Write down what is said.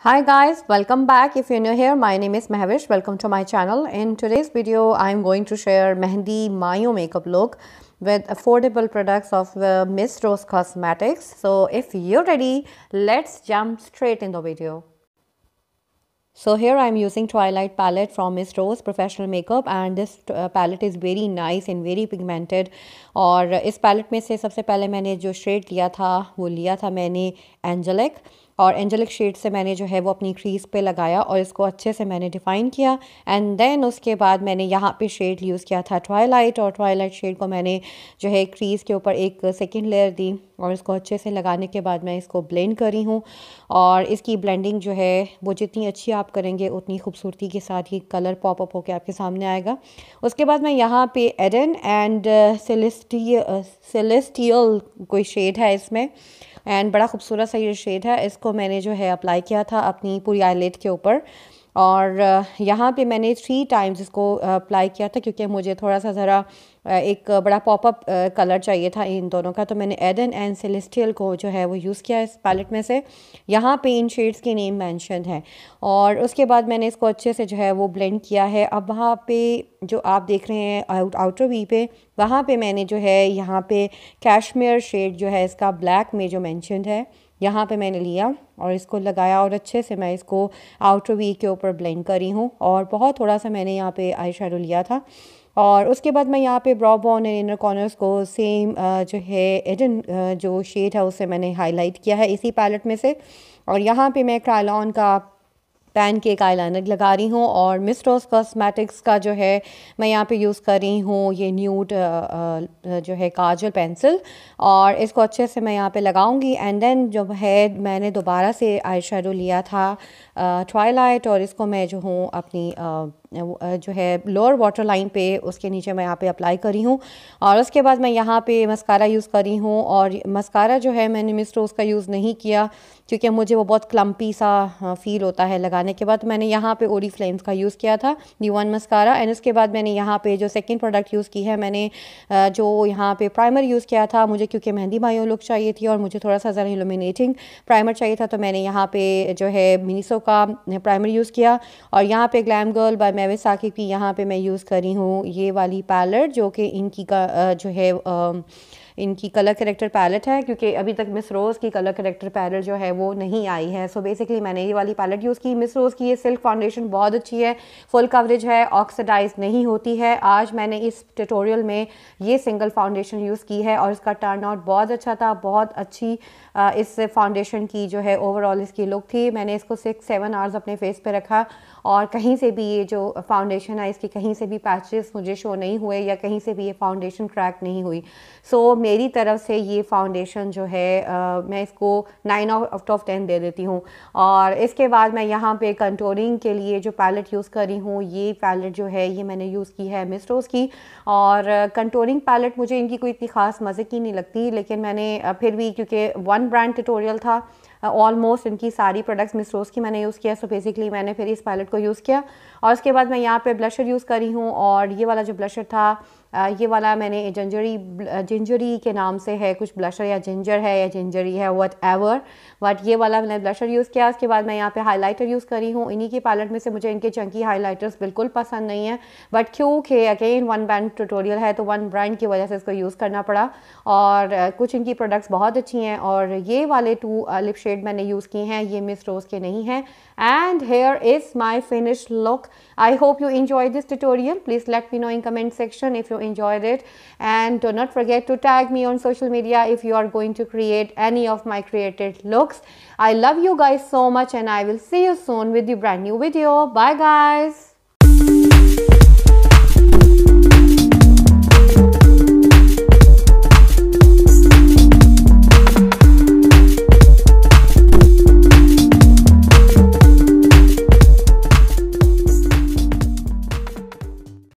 Hi guys, welcome back. If you're new here, my name is Mehvish. Welcome to my channel. In today's video, I'm going to share Mehndi Mayo makeup look with affordable products of Miss Rose Cosmetics. So if you're ready, let's jump straight in the video. So here I'm using Twilight palette from Miss Rose Professional Makeup and this palette is very nice and very pigmented. और इस palette में से सबसे पहले मैंने जो shade लिया था वो लिया था मैंने Angelic और एंजेलिक शेड से मैंने जो है वो अपनी क्रीज पे लगाया और इसको अच्छे से मैंने डिफ़ाइन किया एंड देन उसके बाद मैंने यहाँ पे शेड यूज़ किया था ट्वाइलाइट और ट्वाइलाइट शेड को मैंने जो है क्रीज के ऊपर एक सेकंड लेयर दी और इसको अच्छे से लगाने के बाद मैं इसको ब्लेंड करी हूँ और इसकी ब्लेंडिंग जो है वो जितनी अच्छी आप करेंगे उतनी खूबसूरती के साथ ही कलर पॉप अप होकर आपके सामने आएगा। उसके बाद मैं यहाँ पे एडन एंड सेलेस्टियल कोई शेड है इसमें एंड बड़ा खूबसूरत सा ये शेड है। इसको मैंने जो है अप्लाई किया था अपनी पूरी आईलिड के ऊपर और यहाँ पे मैंने 3 टाइम्स इसको अप्लाई किया था क्योंकि मुझे थोड़ा सा ज़रा एक बड़ा पॉपअप कलर चाहिए था इन दोनों का। तो मैंने एडन एंड सेलेस्टियल को जो है वो यूज़ किया इस पैलेट में से। यहाँ पे इन शेड्स के नेम मेंशन है और उसके बाद मैंने इसको अच्छे से जो है वो ब्लेंड किया है। अब वहाँ पे जो आप देख रहे हैं आउटर वी पे वहाँ पे मैंने जो है यहाँ पे कैशमेयर शेड जो है इसका ब्लैक में जो मेंशन्ड है यहाँ पे मैंने लिया और इसको लगाया और अच्छे से मैं इसको आउटर वी के ऊपर ब्लेंड करी हूँ और बहुत थोड़ा सा मैंने यहाँ पे आई शेडो लिया था। और उसके बाद मैं यहाँ पे bro bone and inner corners को सेम जो है एडन जो शेड है उससे मैंने हाईलाइट किया है इसी पैलेट में से। और यहाँ पे मैं क्रायलॉन का पैनकेक आईलाइनर लगा रही हूँ और मिस रोज कॉस्मेटिक्स का जो है मैं यहाँ पे यूज़ कर रही हूँ ये न्यूड जो है काजल पेंसिल और इसको अच्छे से मैं यहाँ पे लगाऊंगी एंड देन जो है मैंने दोबारा से आई शेडो लिया था ट्वाइलाइट और इसको मैं जो हूँ अपनी जो है लोअर वाटर लाइन पे उसके नीचे मैं यहाँ पे अप्लाई करी हूँ और उसके बाद मैं यहाँ पे मस्कारा यूज़ करी हूँ और मस्कारा जो है मैंने मिस रोज का यूज़ नहीं किया क्योंकि मुझे वो बहुत क्लम्पी सा फील होता है लगाने के बाद। मैंने यहाँ पे ओरीफ्लेम्स का यूज़ किया था D1 मस्कारा एंड उसके बाद मैंने यहाँ पे जो सेकंड प्रोडक्ट यूज़ की है मैंने जो यहाँ पे प्राइमर यूज़ किया था मुझे क्योंकि मेहंदी मायो लुक चाहिए थी और मुझे थोड़ा सा ज़रा इल्यूमिनेटिंग प्राइमर चाहिए था तो मैंने यहाँ पे जो है मिनीसो का प्राइमर यूज़ किया और यहाँ पे ग्लैम गर्ल बाय मेविश की यहाँ पे मैं यूज़ करी हूँ ये वाली पैलेट जो कि इनकी का जो है इनकी कलर करेक्टर पैलेट है क्योंकि अभी तक मिस रोज़ की कलर करेक्टर पैलेट जो है वो नहीं आई है। सो बेसिकली मैंने ये वाली पैलेट यूज़ की। मिस रोज़ की ये सिल्क फाउंडेशन बहुत अच्छी है, फुल कवरेज है, ऑक्सीडाइज नहीं होती है। आज मैंने इस ट्यूटोरियल में ये सिंगल फाउंडेशन यूज़ की है और इसका टर्न आउट बहुत अच्छा था, बहुत अच्छी इस फाउंडेशन की जो है ओवरऑल इसकी लुक थी। मैंने इसको 6-7 आवर्स अपने फेस पे रखा और कहीं से भी ये जो फाउंडेशन है इसकी कहीं से भी पैचेस मुझे शो नहीं हुए या कहीं से भी ये फाउंडेशन क्रैक नहीं हुई। सो मेरी तरफ से ये फाउंडेशन जो है मैं इसको 9 आउट ऑफ 10 दे देती हूँ। और इसके बाद मैं यहाँ पे कंटूरिंग के लिए जो पैलेट यूज़ करी हूँ ये पैलेट जो है ये मैंने यूज़ की है मिस रोज़ की और कंटूरिंग पैलेट मुझे इनकी कोई इतनी ख़ास मज़े की नहीं लगती लेकिन मैंने फिर भी क्योंकि वन ब्रांड ट्यूटोरियल था ऑलमोस्ट इनकी सारी प्रोडक्ट्स मिस रोज़ की मैंने यूज़ किया। सो बेसिकली मैंने फिर इस पैलेट को यूज़ किया और उसके बाद मैं यहाँ पे ब्लशर यूज़ करी हूँ और ये वाला जो ब्लशर था ये वाला मैंने जिंजरी के नाम से है कुछ ब्लशर या जिंजर है या जिंजरी है वट एवर बट ये वाला मैंने ब्लशर यूज़ किया। उसके बाद मैं यहाँ पे हाइलाइटर यूज़ करी हूँ। इन्हीं की पैलेट में से मुझे इनके चंकी हाइलाइटर्स बिल्कुल पसंद नहीं है बट क्योंकि अगेन वन ब्रांड ट्यूटोरियल है तो वन ब्रांड की वजह से इसको यूज़ करना पड़ा और कुछ इनकी प्रोडक्ट्स बहुत अच्छी हैं और ये वाले 2 लिप शेड मैंने यूज़ किए हैं, ये मिस रोज़ के नहीं हैं। And here is my finished look. I hope you enjoyed this tutorial. Please let me know in comment section if you enjoyed it and do not forget to tag me on social media if you are going to create any of my created looks. I love you guys so much and I will see you soon with the brand new video. Bye guys.